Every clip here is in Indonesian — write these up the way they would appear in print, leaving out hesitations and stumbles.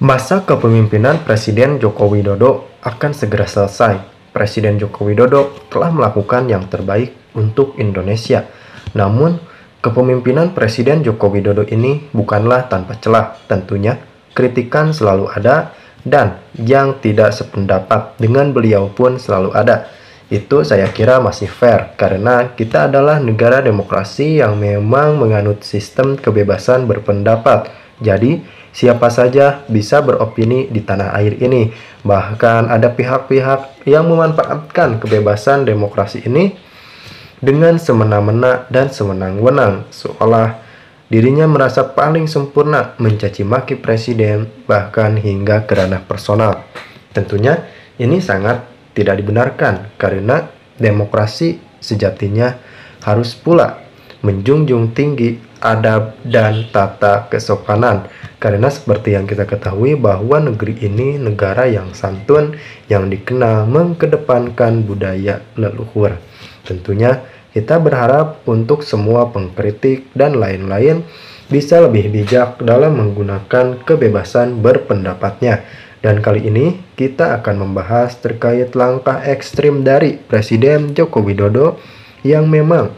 Masa kepemimpinan Presiden Joko Widodo akan segera selesai. Presiden Joko Widodo telah melakukan yang terbaik untuk Indonesia. Namun, kepemimpinan Presiden Joko Widodo ini bukanlah tanpa celah. Tentunya, kritikan selalu ada dan yang tidak sependapat dengan beliau pun selalu ada. Itu saya kira masih fair karena kita adalah negara demokrasi yang memang menganut sistem kebebasan berpendapat. Jadi, siapa saja bisa beropini di tanah air ini. Bahkan ada pihak-pihak yang memanfaatkan kebebasan demokrasi ini dengan semena-mena dan sewenang-wenang, seolah dirinya merasa paling sempurna mencaci maki presiden, bahkan hingga ke ranah personal. Tentunya ini sangat tidak dibenarkan karena demokrasi sejatinya harus pula menjunjung tinggi adab dan tata kesopanan. Karena seperti yang kita ketahui bahwa negeri ini negara yang santun, yang dikenal mengedepankan budaya leluhur. Tentunya kita berharap untuk semua pengkritik dan lain-lain bisa lebih bijak dalam menggunakan kebebasan berpendapatnya. Dan kali ini kita akan membahas terkait langkah ekstrim dari Presiden Joko Widodo yang memang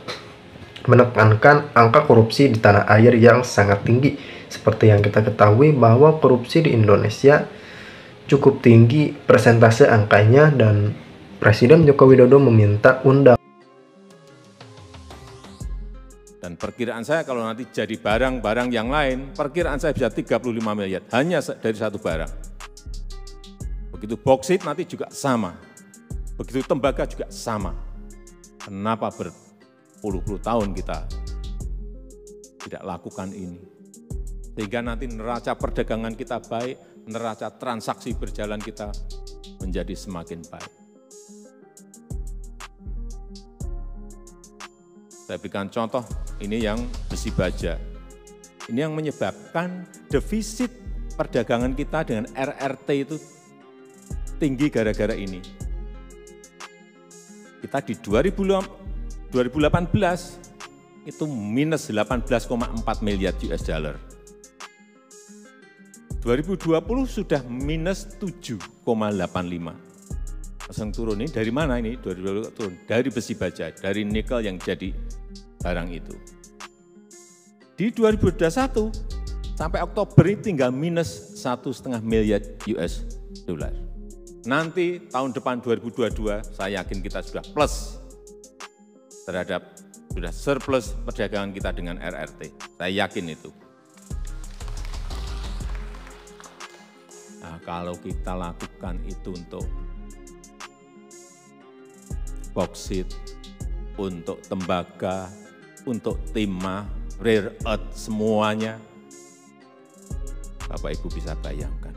menekankan angka korupsi di tanah air yang sangat tinggi. Seperti yang kita ketahui bahwa korupsi di Indonesia cukup tinggi persentase angkanya dan Presiden Joko Widodo meminta undang. Dan perkiraan saya kalau nanti jadi barang-barang yang lain, perkiraan saya bisa 35 miliar hanya dari satu barang. Begitu boksit nanti juga sama, begitu tembaga juga sama. Kenapa berpuluh-puluh tahun kita tidak lakukan ini? Sehingga nanti neraca perdagangan kita baik, neraca transaksi berjalan kita menjadi semakin baik. Saya berikan contoh, ini yang besi baja. Ini yang menyebabkan defisit perdagangan kita dengan RRT itu tinggi gara-gara ini. Kita di 2018 itu minus 18,4 miliar US dollar. 2020 sudah minus 7,85. Langsung turun ini dari mana ini? 2020 turun dari besi baja, dari nikel yang jadi barang itu. Di 2021 sampai Oktober ini tinggal minus 1,5 miliar US dollar. Nanti tahun depan 2022 saya yakin kita sudah plus terhadap sudah surplus perdagangan kita dengan RRT. Saya yakin itu. Nah, kalau kita lakukan itu untuk boksit, untuk tembaga, untuk timah, rare earth, semuanya, Bapak Ibu bisa bayangkan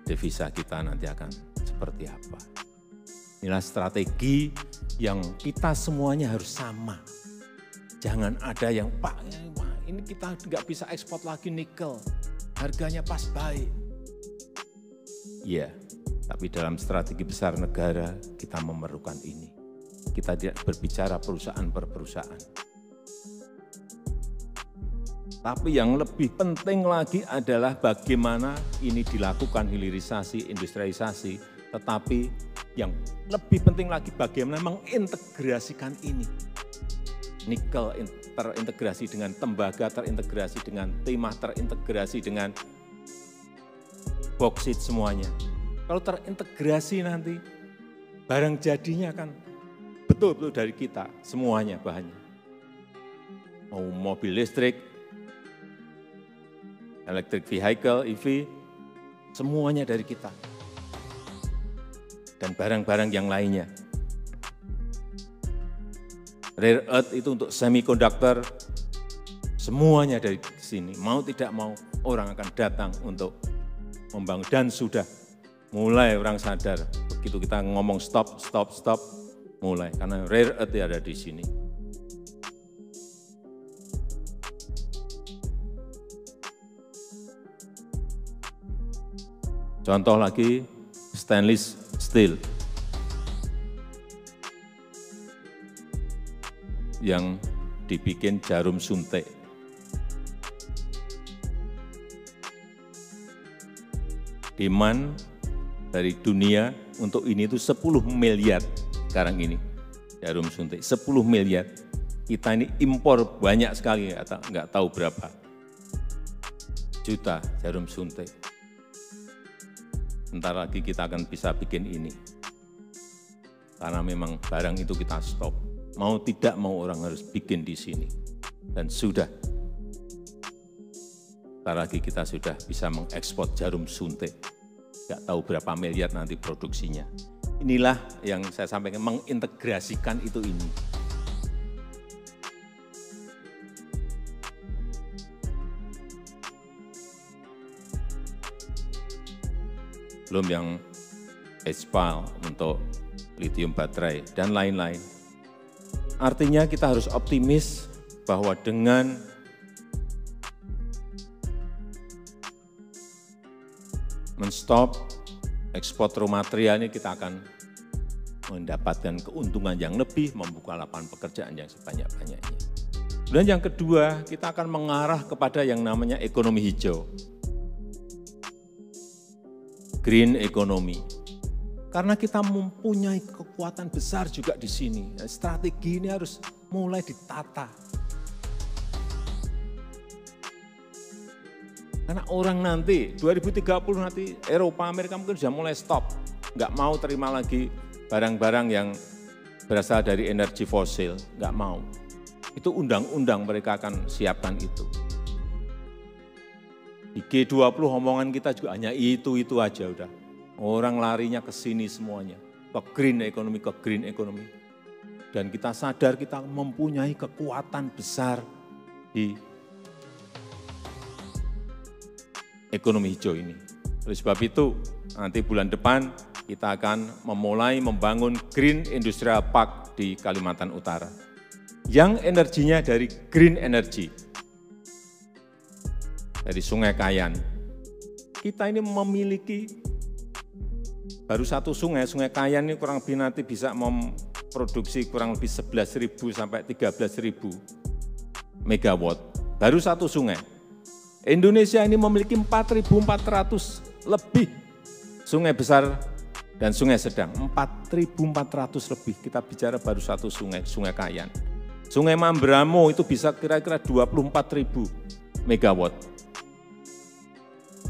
devisa kita nanti akan seperti apa. Inilah strategi yang kita semuanya harus sama. Jangan ada yang, Pak, ini kita nggak bisa ekspor lagi nikel, harganya pas baik. Iya, tapi dalam strategi besar negara kita memerlukan ini. Kita tidak berbicara perusahaan per perusahaan. Tapi yang lebih penting lagi adalah bagaimana ini dilakukan hilirisasi, industrialisasi, tetapi yang lebih penting lagi bagaimana mengintegrasikan ini. Nikel terintegrasi dengan tembaga, terintegrasi dengan timah, terintegrasi dengan boksit semuanya. Kalau terintegrasi nanti, barang jadinya kan betul-betul dari kita, semuanya bahannya. Mau mobil listrik, electric vehicle, EV, semuanya dari kita. Dan barang-barang yang lainnya. Rare earth itu untuk semiconductor, semuanya dari sini. Mau tidak mau, orang akan datang untuk membangun. Dan sudah mulai orang sadar, begitu kita ngomong stop, mulai. Karena rare earth ada di sini. Contoh lagi, stainless steel yang dibikin jarum suntik. demand dari dunia untuk ini itu 10 miliar sekarang ini jarum suntik, 10 miliar. Kita ini impor banyak sekali, nggak tahu berapa juta jarum suntik. Bentar lagi kita akan bisa bikin ini. Karena memang barang itu kita stop. Mau tidak mau orang harus bikin di sini. Dan sudah. Bentar lagi kita sudah bisa mengekspor jarum suntik. Nggak tahu berapa miliar nanti produksinya. Inilah yang saya sampaikan, mengintegrasikan itu ini. Belum yang HPAL untuk lithium baterai dan lain-lain. Artinya kita harus optimis bahwa dengan men-stop ekspor raw material ini kita akan mendapatkan keuntungan yang lebih, membuka lapangan pekerjaan yang sebanyak-banyaknya. Dan yang kedua, kita akan mengarah kepada yang namanya ekonomi hijau. Green economy. Karena kita mempunyai kekuatan besar juga di sini. Strategi ini harus mulai ditata. Karena orang nanti, 2030 nanti Eropa, Amerika mungkin sudah mulai stop. Nggak mau terima lagi barang-barang yang berasal dari energi fosil. Nggak mau. Itu undang-undang mereka akan siapkan itu. Di G20 omongan kita juga hanya itu aja udah. Orang larinya ke sini semuanya. Ke green economy. Dan kita sadar kita mempunyai kekuatan besar di ekonomi hijau ini. Oleh sebab itu, nanti bulan depan kita akan memulai membangun Green Industrial Park di Kalimantan Utara. Yang energinya dari green energy. Dari Sungai Kayan. Kita ini memiliki baru satu sungai Kayan ini kurang lebih nanti bisa memproduksi kurang lebih 11.000 sampai 13.000 megawatt. Baru satu sungai. Indonesia ini memiliki 4.400 lebih sungai besar dan sungai sedang. 4.400 lebih, kita bicara baru satu sungai Kayan. Sungai Mambramo itu bisa kira-kira 24.000 megawatt.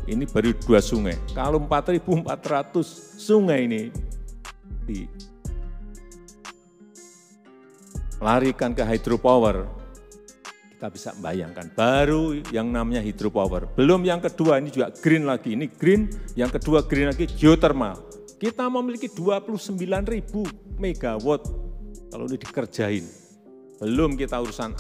Ini baru 2 sungai. Kalau 4.400 sungai ini dilarikan ke hydropower, kita bisa membayangkan. Baru yang namanya hydropower. Belum yang kedua, ini juga green lagi. Ini green, yang kedua green lagi geothermal. Kita memiliki 29.000 megawatt kalau ini dikerjain. Belum kita urusan